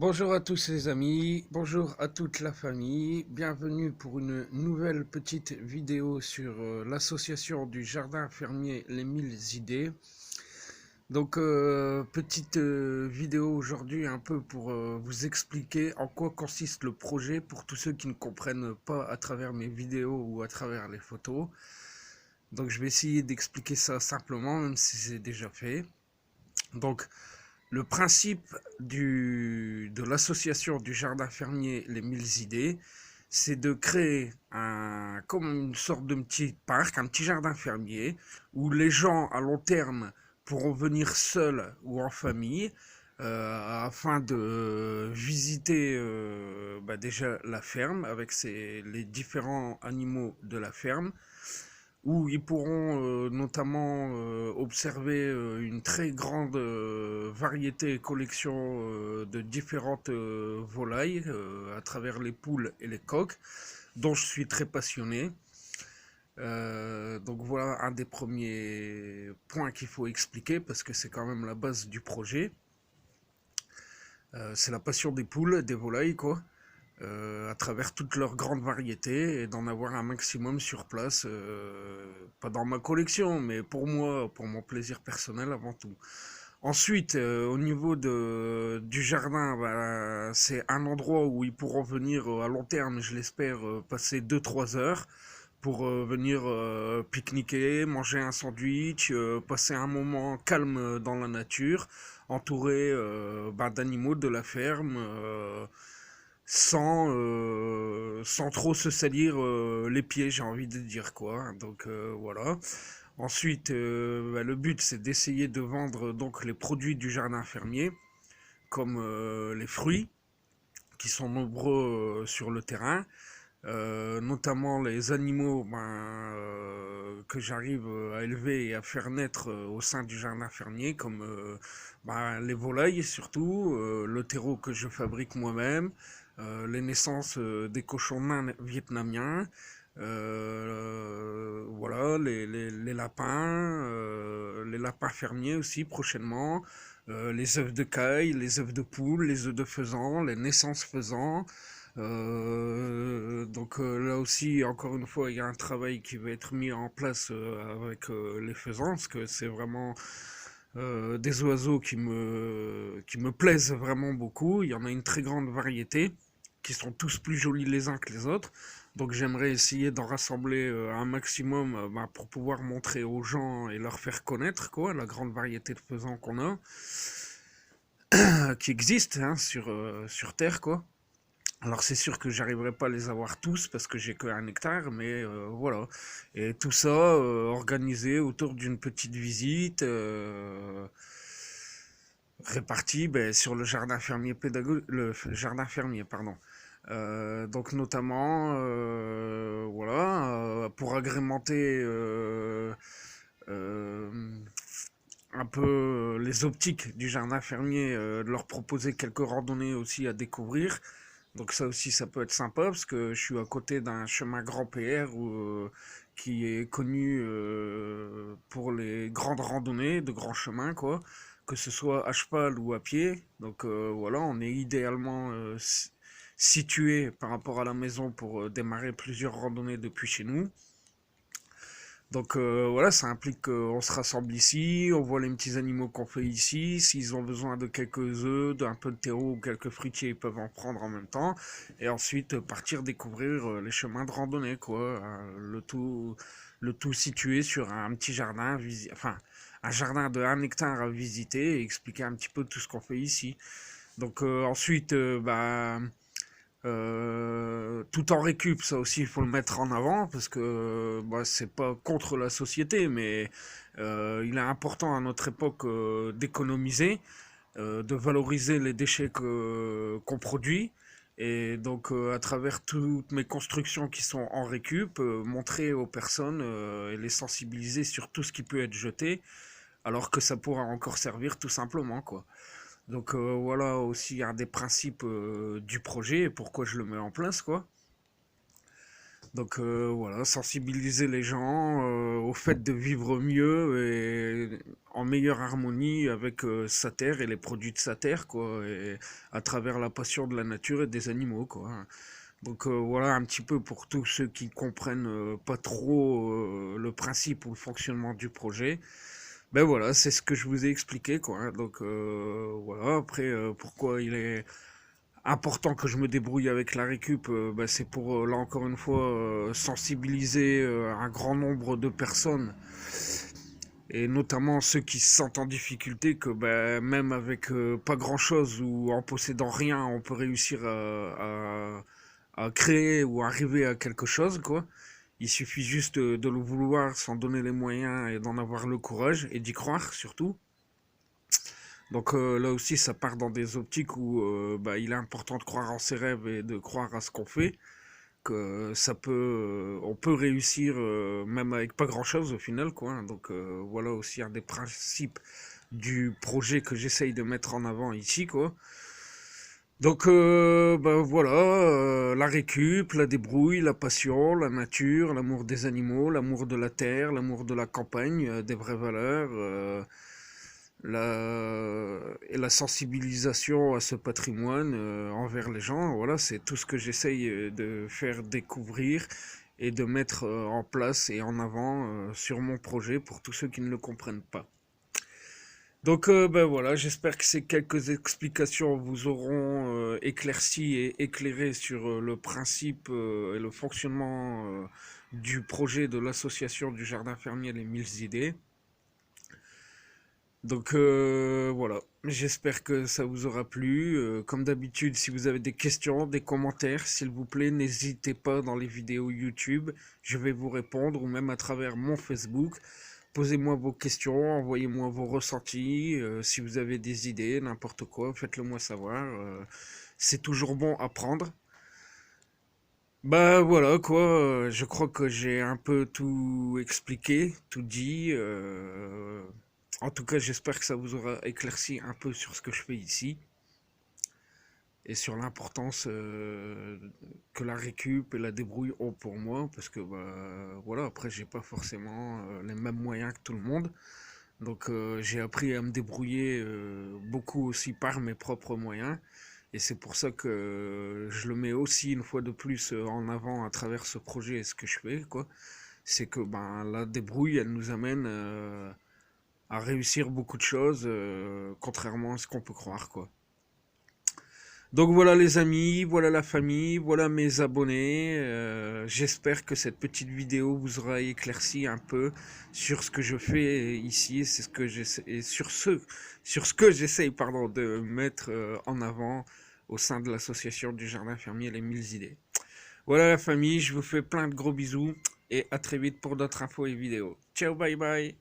Bonjour à tous les amis, bonjour à toute la famille, bienvenue pour une nouvelle petite vidéo sur l'association du jardin fermier Les 1000 idées. Donc petite vidéo aujourd'hui un peu pour vous expliquer en quoi consiste le projet pour tous ceux qui ne comprennent pas à travers mes vidéos ou à travers les photos. Donc je vais essayer d'expliquer ça simplement même si c'est déjà fait. Donc le principe de l'association du jardin fermier Les 1000 idées, c'est de créer comme une sorte de petit parc, un petit jardin fermier, où les gens à long terme pourront venir seuls ou en famille, afin de visiter déjà la ferme avec les différents animaux de la ferme, où ils pourront notamment observer une très grande variété et collection de différentes volailles à travers les poules et les coqs, dont je suis très passionné. Donc voilà un des premiers points qu'il faut expliquer parce que c'est quand même la base du projet. C'est la passion des poules, des volailles, quoi. À travers toute leur grande variété et d'en avoir un maximum sur place, pas dans ma collection, mais pour moi, pour mon plaisir personnel avant tout. Ensuite, au niveau du jardin, bah, c'est un endroit où ils pourront venir à long terme, je l'espère, passer 2 3 heures pour venir pique-niquer, manger un sandwich, passer un moment calme dans la nature, entouré d'animaux de la ferme, sans trop se salir les pieds, j'ai envie de dire quoi. Donc voilà. Ensuite, le but c'est d'essayer de vendre donc les produits du jardin fermier, comme les fruits, qui sont nombreux sur le terrain, notamment les animaux que j'arrive à élever et à faire naître au sein du jardin fermier, comme les volailles surtout, le terreau que je fabrique moi-même, les naissances des cochons nains vietnamiens, voilà, les lapins fermiers aussi prochainement, les œufs de caille, les œufs de poule, les œufs de faisan, les naissances faisan. Là aussi, encore une fois, il y a un travail qui va être mis en place avec les faisans, parce que c'est vraiment des oiseaux qui me plaisent vraiment beaucoup. Il y en a une très grande variété, qui sont tous plus jolis les uns que les autres. Donc j'aimerais essayer d'en rassembler un maximum pour pouvoir montrer aux gens et leur faire connaître quoi, la grande variété de faisans qu'on a, qui existe hein, sur Terre quoi. Alors c'est sûr que j'arriverai pas à les avoir tous parce que j'ai qu'un hectare, mais voilà. Et tout ça organisé autour d'une petite visite répartie sur le jardin fermier le jardin fermier, pardon. Donc notamment, voilà, pour agrémenter euh, un peu les optiques du jardin fermier, de leur proposer quelques randonnées aussi à découvrir. Donc ça aussi, ça peut être sympa parce que je suis à côté d'un chemin grand PR qui est connu pour les grandes randonnées de grands chemins, quoi, que ce soit à cheval ou à pied. Donc voilà, on est idéalement situé par rapport à la maison pour démarrer plusieurs randonnées depuis chez nous. Donc voilà, ça implique qu'on se rassemble ici, on voit les petits animaux qu'on fait ici, s'ils ont besoin de quelques œufs, d'un peu de terreau ou quelques fruitiers, ils peuvent en prendre en même temps, et ensuite partir découvrir les chemins de randonnée, quoi. Le tout situé sur un petit jardin, enfin un jardin de 1 hectare à visiter et expliquer un petit peu tout ce qu'on fait ici. Donc ensuite, tout en récup, ça aussi, il faut le mettre en avant parce que c'est pas contre la société, mais il est important à notre époque d'économiser, de valoriser les déchets qu'on produit. Et donc, à travers toutes mes constructions qui sont en récup, montrer aux personnes et les sensibiliser sur tout ce qui peut être jeté, alors que ça pourra encore servir tout simplement, quoi. Donc voilà aussi un des principes du projet et pourquoi je le mets en place quoi. Donc voilà, sensibiliser les gens au fait de vivre mieux et en meilleure harmonie avec sa terre et les produits de sa terre, quoi, et à travers la passion de la nature et des animaux, quoi. Donc voilà un petit peu pour tous ceux qui comprennent pas trop le principe ou le fonctionnement du projet. Ben voilà, c'est ce que je vous ai expliqué, quoi, hein. Donc voilà, après pourquoi il est important que je me débrouille avec la récup, bah, c'est pour, là encore une fois, sensibiliser un grand nombre de personnes, et notamment ceux qui se sentent en difficulté, que bah, même avec pas grand-chose ou en possédant rien, on peut réussir à créer ou arriver à quelque chose, quoi. Il suffit juste de le vouloir, s'en donner les moyens et d'en avoir le courage et d'y croire surtout. Donc là aussi, ça part dans des optiques où bah, il est important de croire en ses rêves et de croire à ce qu'on fait, que ça peut, on peut réussir même avec pas grand-chose au final, quoi, hein. Donc voilà aussi un des principes du projet que j'essaye de mettre en avant ici, quoi. Donc bah, voilà, la récup, la débrouille, la passion, la nature, l'amour des animaux, l'amour de la terre, l'amour de la campagne, des vraies valeurs. Et la sensibilisation à ce patrimoine envers les gens, voilà, c'est tout ce que j'essaye de faire découvrir et de mettre en place et en avant sur mon projet pour tous ceux qui ne le comprennent pas. Donc ben voilà, j'espère que ces quelques explications vous auront éclairci et éclairé sur le principe et le fonctionnement du projet de l'association du jardin fermier Les 1000 idées. Donc voilà, j'espère que ça vous aura plu. Comme d'habitude, si vous avez des questions, des commentaires, s'il vous plaît, n'hésitez pas dans les vidéos YouTube. Je vais vous répondre ou même à travers mon Facebook. Posez-moi vos questions, envoyez-moi vos ressentis. Si vous avez des idées, n'importe quoi, faites-le moi savoir. C'est toujours bon à prendre. Bah voilà quoi, je crois que j'ai un peu tout expliqué, tout dit. En tout cas, j'espère que ça vous aura éclairci un peu sur ce que je fais ici et sur l'importance que la récup et la débrouille ont pour moi, parce que bah voilà, après j'ai pas forcément les mêmes moyens que tout le monde. Donc j'ai appris à me débrouiller beaucoup aussi par mes propres moyens. Et c'est pour ça que je le mets aussi une fois de plus en avant à travers ce projet et ce que je fais, quoi. C'est que ben, la débrouille, elle nous amène à réussir beaucoup de choses, contrairement à ce qu'on peut croire, quoi. Donc voilà les amis, voilà la famille, voilà mes abonnés. J'espère que cette petite vidéo vous aura éclairci un peu sur ce que je fais ici, c'est ce que j'essaie, et sur ce que j'essaye pardon de mettre en avant au sein de l'association du jardin fermier Les 1000 idées. Voilà la famille, je vous fais plein de gros bisous et à très vite pour d'autres infos et vidéos. Ciao, bye bye.